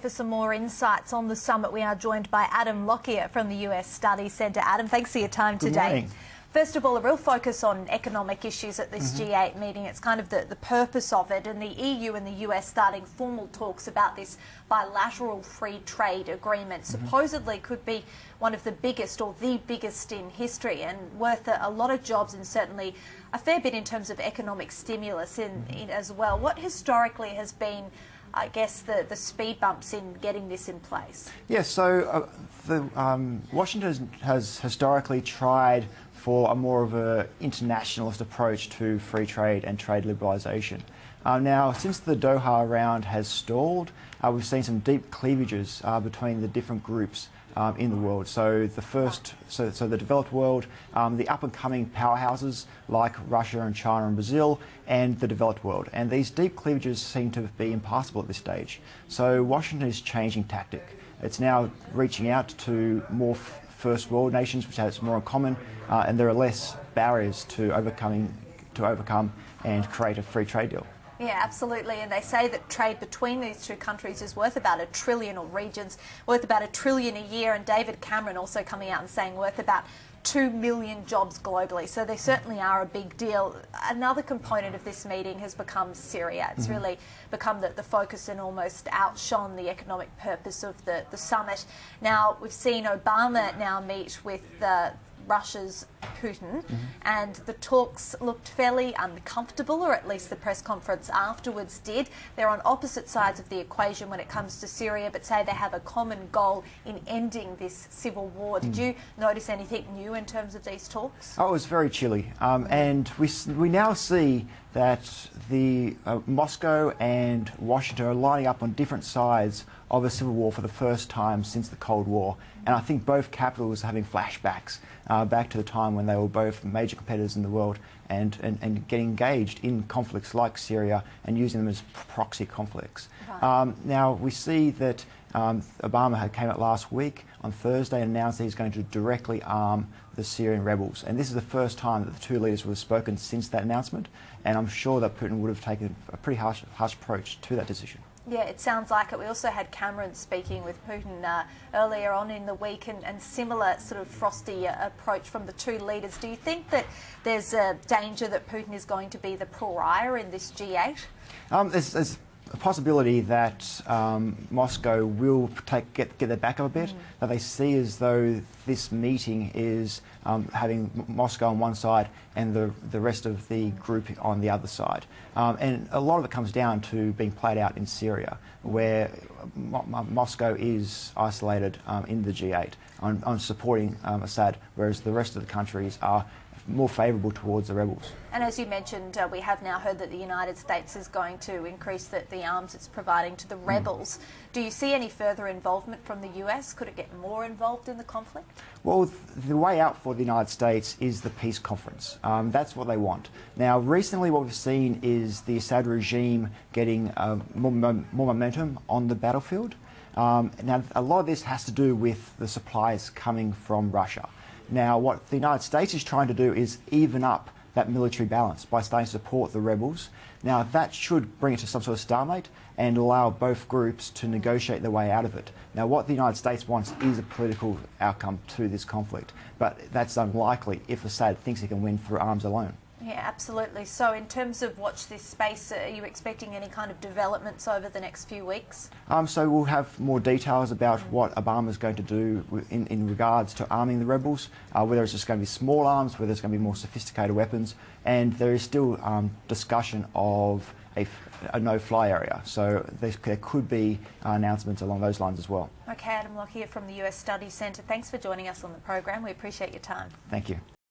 For some more insights on the summit, we are joined by Adam Lockyer from the US Study Centre. Adam, thanks for your time Good today. morning. First of all, a real focus on economic issues at this G8 meeting. It's kind of the purpose of it, and the EU and the US starting formal talks about this bilateral free trade agreement. Supposedly could be one of the biggest or the biggest in history, and worth a lot of jobs and certainly a fair bit in terms of economic stimulus in as well. What historically has been, I guess, the speed bumps in getting this in place? Yes, so Washington has historically tried for a more of an internationalist approach to free trade and trade liberalisation. Now, since the Doha round has stalled, we've seen some deep cleavages between the different groups in the world. So the developed world, the up-and-coming powerhouses like Russia and China and Brazil, and the developed world. And these deep cleavages seem to be impassable at this stage. So Washington is changing tactic. It's now reaching out to more first world nations, which has more in common, and there are less barriers to overcome and create a free trade deal. Yeah, absolutely. And they say that trade between these two countries is worth about $1 trillion, or regions worth about $1 trillion a year. And David Cameron also coming out and saying worth about 2 million jobs globally. So they certainly are a big deal. Another component of this meeting has become Syria. It's really become the focus and almost outshone the economic purpose of the summit. Now, we've seen Obama now meet with Russia's Putin, and the talks looked fairly uncomfortable, or at least the press conference afterwards did. They're on opposite sides of the equation when it comes to Syria, but say they have a common goal in ending this civil war. Did you notice anything new in terms of these talks? Oh, it was very chilly, and we now see that the Moscow and Washington are lining up on different sides of a civil war for the first time since the Cold War. And I think both capitals are having flashbacks back to the time when they were both major competitors in the world and getting engaged in conflicts like Syria and using them as proxy conflicts. Right. Now, we see that Obama came out last week on Thursday and announced that he's going to directly arm the Syrian rebels. And this is the first time that the two leaders would have spoken since that announcement. And I'm sure that Putin would have taken a pretty harsh approach to that decision. Yeah, it sounds like it. We also had Cameron speaking with Putin earlier on in the week, and similar sort of frosty approach from the two leaders. Do you think that there's a danger that Putin is going to be the pariah in this G8? There's a possibility that Moscow will get their back up a bit, that they see as though this meeting is having Moscow on one side and the rest of the group on the other side. And a lot of it comes down to being played out in Syria, where Moscow is isolated in the G8 on supporting Assad, whereas the rest of the countries are more favourable towards the rebels. And as you mentioned, we have now heard that the United States is going to increase the arms it's providing to the rebels. Do you see any further involvement from the US? Could it get more involved in the conflict? Well, the way out for the United States is the peace conference. That's what they want. Now, recently what we've seen is the Assad regime getting more momentum on the battlefield. Now, a lot of this has to do with the supplies coming from Russia. Now, what the United States is trying to do is even up that military balance by starting to support the rebels. Now, that should bring it to some sort of stalemate and allow both groups to negotiate their way out of it. Now, what the United States wants is a political outcome to this conflict, but that's unlikely if Assad thinks he can win through arms alone. Yeah, absolutely. So in terms of watch this space, are you expecting any kind of developments over the next few weeks? So we'll have more details about what Obama's going to do in regards to arming the rebels, whether it's just going to be small arms, whether it's going to be more sophisticated weapons, and there is still discussion of a no-fly area. So there could be announcements along those lines as well. Okay, Adam Lockyer from the US Study Centre. Thanks for joining us on the program. We appreciate your time. Thank you.